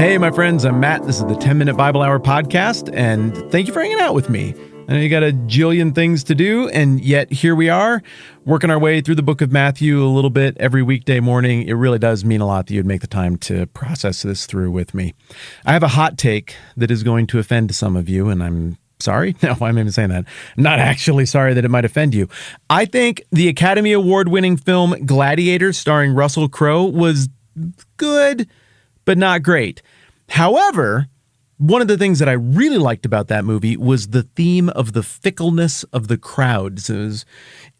Hey, my friends, I'm Matt. This is the 10-Minute Bible Hour podcast, and thank you for hanging out with me. I know you got a jillion things to do, and yet here we are, working our way through the book of Matthew a little bit every weekday morning. It really does mean a lot that you'd make the time to process this through with me. I have a hot take that is going to offend some of you, and I'm sorry. No, why am I even saying that? I'm not actually sorry that it might offend you. I think the Academy Award-winning film Gladiator, starring Russell Crowe, was good, but not great. However, one of the things that I really liked about that movie was the theme of the fickleness of the crowds. It was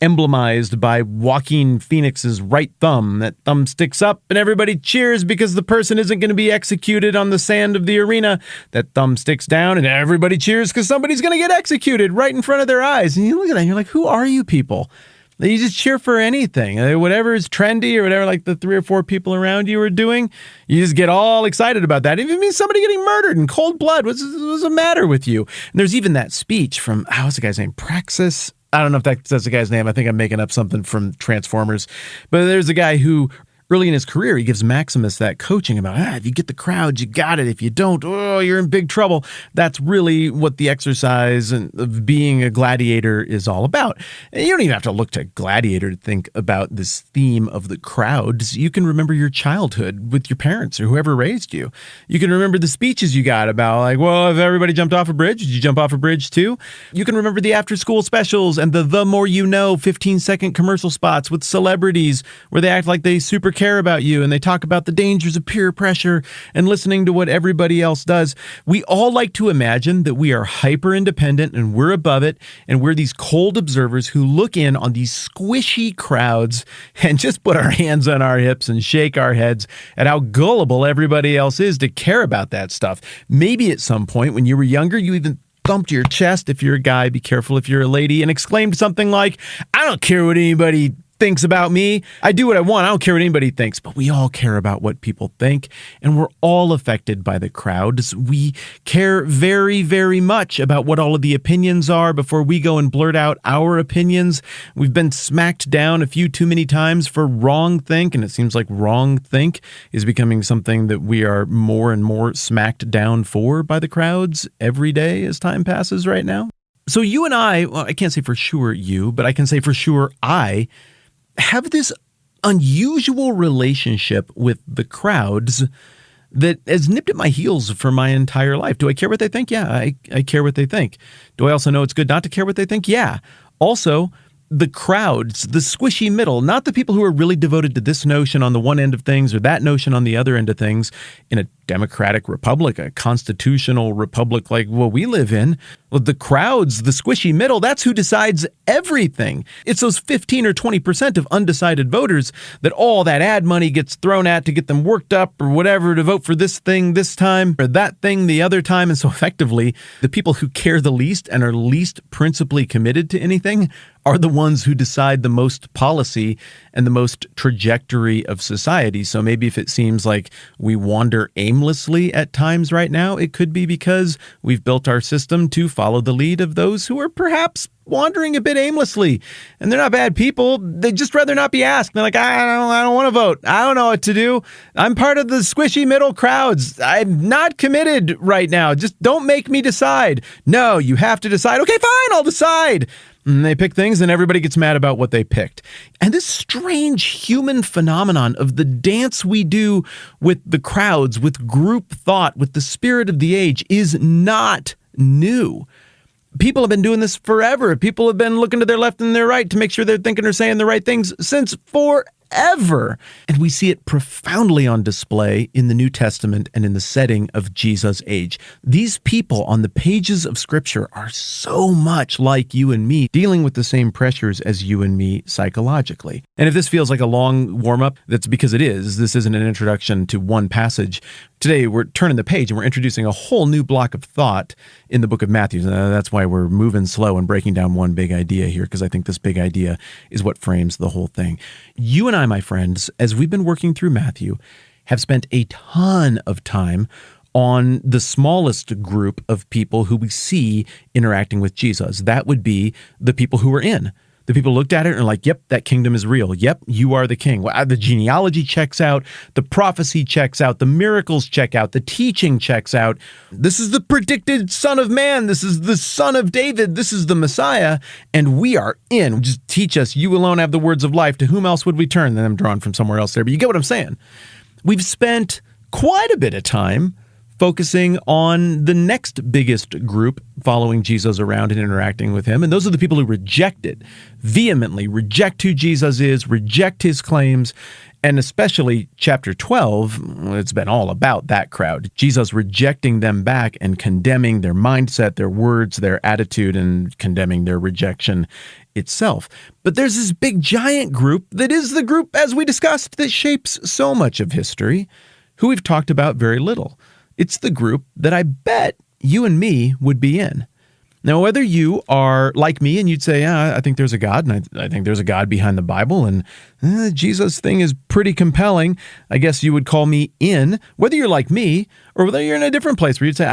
emblemized by Joaquin Phoenix's right thumb. That thumb sticks up and everybody cheers because the person isn't going to be executed on the sand of the arena. That thumb sticks down and everybody cheers because somebody's going to get executed right in front of their eyes. And you look at that and you're like, who are you people? You just cheer for anything. Whatever is trendy or whatever, like the 3 or 4 people around you are doing, you just get all excited about that. If it means somebody getting murdered in cold blood, what's the matter with you? And there's even that speech from, what's the guy's name? Praxis? I don't know if that's the guy's name. I think I'm making up something from Transformers. But there's a guy who, early in his career, he gives Maximus that coaching about, if you get the crowd, you got it. If you don't, you're in big trouble. That's really what the exercise of being a gladiator is all about. And you don't even have to look to Gladiator to think about this theme of the crowds. You can remember your childhood with your parents or whoever raised you. You can remember the speeches you got about, like, well, if everybody jumped off a bridge, did you jump off a bridge too? You can remember the after-school specials and the more you know 15-second commercial spots with celebrities where they act like they super care about you and they talk about the dangers of peer pressure and listening to what everybody else does. We all like to imagine that we are hyper independent and we're above it, and we're these cold observers who look in on these squishy crowds and just put our hands on our hips and shake our heads at how gullible everybody else is to care about that stuff. Maybe at some point when you were younger, you even thumped your chest, if you're a guy, be careful if you're a lady, and exclaimed something like, I don't care what anybody thinks about me. I do what I want. I don't care what anybody thinks. But we all care about what people think, and we're all affected by the crowds. We care very, very much about what all of the opinions are before we go and blurt out our opinions. We've been smacked down a few too many times for wrong think, and it seems like wrong think is becoming something that we are more and more smacked down for by the crowds every day as time passes right now. So you and I, well, I can't say for sure you, but I can say for sure I have this unusual relationship with the crowds that has nipped at my heels for my entire life. Do I care what they think? Yeah, I care what they think. Do I also know it's good not to care what they think? Yeah. Also, the crowds, the squishy middle, not the people who are really devoted to this notion on the one end of things or that notion on the other end of things in a democratic republic, a constitutional republic like what we live in. Well, the crowds, the squishy middle, that's who decides everything. It's those 15 or 20% of undecided voters that all that ad money gets thrown at to get them worked up or whatever to vote for this thing this time or that thing the other time. And so effectively, the people who care the least and are least principally committed to anything are the ones who decide the most policy and the most trajectory of society. So maybe if it seems like we wander aimlessly at times right now, it could be because we've built our system to follow the lead of those who are perhaps wandering a bit aimlessly. And they're not bad people. They'd just rather not be asked. They're like, I don't want to vote. I don't know what to do. I'm part of the squishy middle crowds. I'm not committed right now. Just don't make me decide. No, you have to decide. Okay, fine, I'll decide. And they pick things and everybody gets mad about what they picked. And this strange human phenomenon of the dance we do with the crowds, with group thought, with the spirit of the age is not new. People have been doing this forever. People have been looking to their left and their right to make sure they're thinking or saying the right things since forever. And we see it profoundly on display in the New Testament and in the setting of Jesus' age. These people on the pages of Scripture are so much like you and me, dealing with the same pressures as you and me psychologically. And if this feels like a long warm-up, that's because it is. This isn't an introduction to one passage. Today, we're turning the page and we're introducing a whole new block of thought in the book of Matthew. That's why we're moving slow and breaking down one big idea here, because I think this big idea is what frames the whole thing. You and I, my friends, as we've been working through Matthew, have spent a ton of time on the smallest group of people who we see interacting with Jesus. That would be the people who are in The people looked at it and are like, yep, that kingdom is real. Yep, you are the king. Well, the genealogy checks out. The prophecy checks out. The miracles check out. The teaching checks out. This is the predicted Son of Man. This is the Son of David. This is the Messiah. And we are in. Just teach us. You alone have the words of life. To whom else would we turn? Then I'm drawn from somewhere else there. But you get what I'm saying. We've spent quite a bit of time focusing on the next biggest group following Jesus around and interacting with him. And those are the people who reject it, vehemently reject who Jesus is, reject his claims. And especially chapter 12, it's been all about that crowd. Jesus rejecting them back and condemning their mindset, their words, their attitude, and condemning their rejection itself. But there's this big giant group that is the group, as we discussed, that shapes so much of history, who we've talked about very little. It's the group that I bet you and me would be in. Now, whether you are like me and you'd say, I think there's a God, and I think there's a God behind the Bible, and Jesus thing is pretty compelling, I guess you would call me in. Whether you're like me, or whether you're in a different place where you'd say,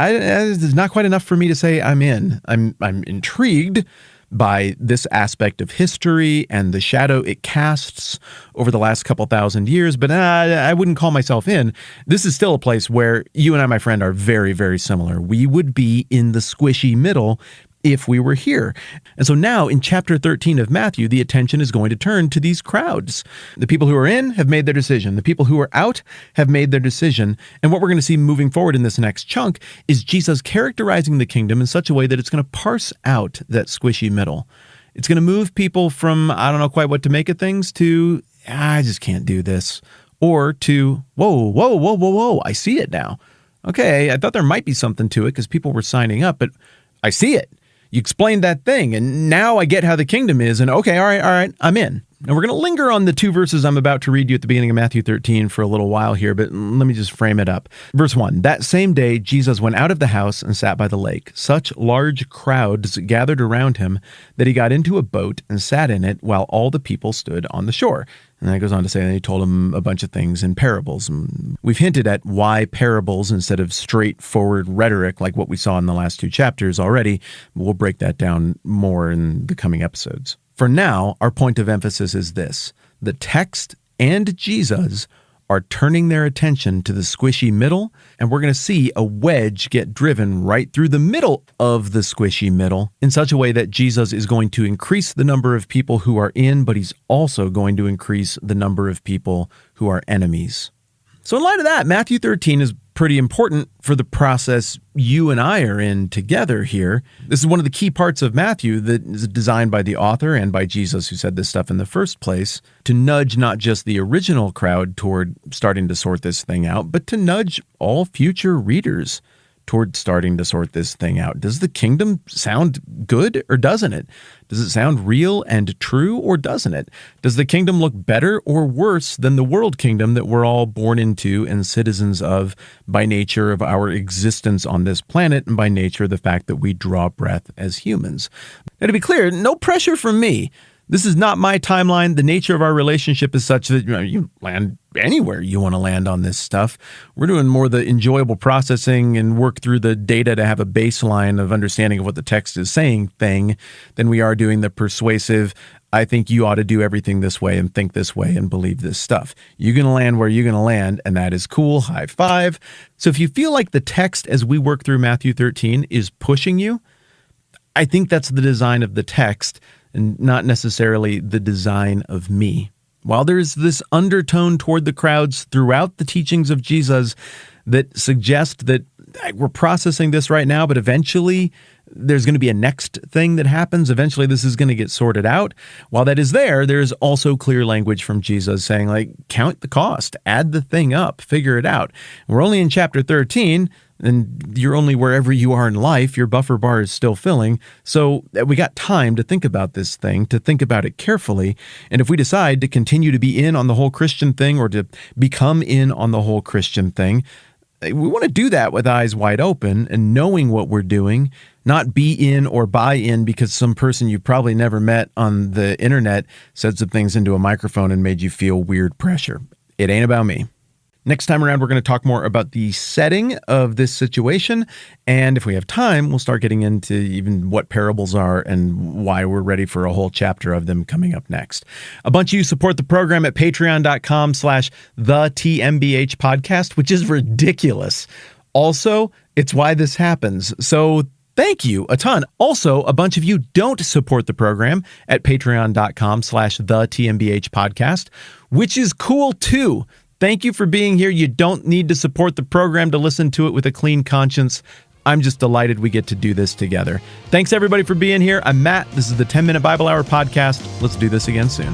it's not quite enough for me to say I'm in. I'm intrigued by this aspect of history and the shadow it casts over the last couple thousand years, but I wouldn't call myself in. This is still a place where you and I, my friend, are very, very similar. We would be in the squishy middle if we were here. And so now in chapter 13 of Matthew, the attention is going to turn to these crowds. The people who are in have made their decision. The people who are out have made their decision. And what we're going to see moving forward in this next chunk is Jesus characterizing the kingdom in such a way that it's going to parse out that squishy middle. It's going to move people from, I don't know quite what to make of things, to, I just can't do this. Or to, whoa, I see it now. Okay, I thought there might be something to it because people were signing up, but I see it. You explained that thing, and now I get how the kingdom is, and okay, all right, I'm in. And we're going to linger on the two verses I'm about to read you at the beginning of Matthew 13 for a little while here, but let me just frame it up. Verse 1, that same day Jesus went out of the house and sat by the lake. Such large crowds gathered around him that he got into a boat and sat in it while all the people stood on the shore. And then it goes on to say that he told him a bunch of things in parables. And we've hinted at why parables instead of straightforward rhetoric like what we saw in the last two chapters already. We'll break that down more in the coming episodes. For now, our point of emphasis is this. The text and Jesus are turning their attention to the squishy middle, and we're going to see a wedge get driven right through the middle of the squishy middle in such a way that Jesus is going to increase the number of people who are in, but he's also going to increase the number of people who are enemies. So in light of that, Matthew 13 is pretty important for the process you and I are in together here. This is one of the key parts of Matthew that is designed by the author and by Jesus, who said this stuff in the first place, to nudge not just the original crowd toward starting to sort this thing out, but to nudge all future readers toward starting to sort this thing out. Does the kingdom sound good or doesn't it? Does it sound real and true or doesn't it? Does the kingdom look better or worse than the world kingdom that we're all born into and citizens of by nature of our existence on this planet and by nature of the fact that we draw breath as humans? Now, to be clear, no pressure from me. This is not my timeline. The nature of our relationship is such that you land anywhere you want to land on this stuff. We're doing more the enjoyable processing and work through the data to have a baseline of understanding of what the text is saying thing than we are doing the persuasive, I think you ought to do everything this way and think this way and believe this stuff. You're going to land where you're going to land, and that is cool. High five. So if you feel like the text as we work through Matthew 13 is pushing you, I think that's the design of the text and not necessarily the design of me. While there's this undertone toward the crowds throughout the teachings of Jesus that suggest that we're processing this right now, but eventually there's going to be a next thing that happens. Eventually this is going to get sorted out. While that is there's also clear language from Jesus saying, like, count the cost, add the thing up, figure it out. We're only in chapter 13, and you're only wherever you are in life. Your buffer bar is still filling. So we got time to think about this thing, to think about it carefully. And if we decide to continue to be in on the whole Christian thing or to become in on the whole Christian thing, we want to do that with eyes wide open and knowing what we're doing, not be in or buy in because some person you probably never met on the internet said some things into a microphone and made you feel weird pressure. It ain't about me. Next time around, we're going to talk more about the setting of this situation. And if we have time, we'll start getting into even what parables are and why we're ready for a whole chapter of them coming up next. A bunch of you support the program at patreon.com/the TMBH podcast, which is ridiculous. Also, it's why this happens. So thank you a ton. Also, a bunch of you don't support the program at patreon.com/the TMBH podcast, which is cool too. Thank you for being here. You don't need to support the program to listen to it with a clean conscience. I'm just delighted we get to do this together. Thanks everybody for being here. I'm Matt. This is the 10-Minute Bible Hour podcast. Let's do this again soon.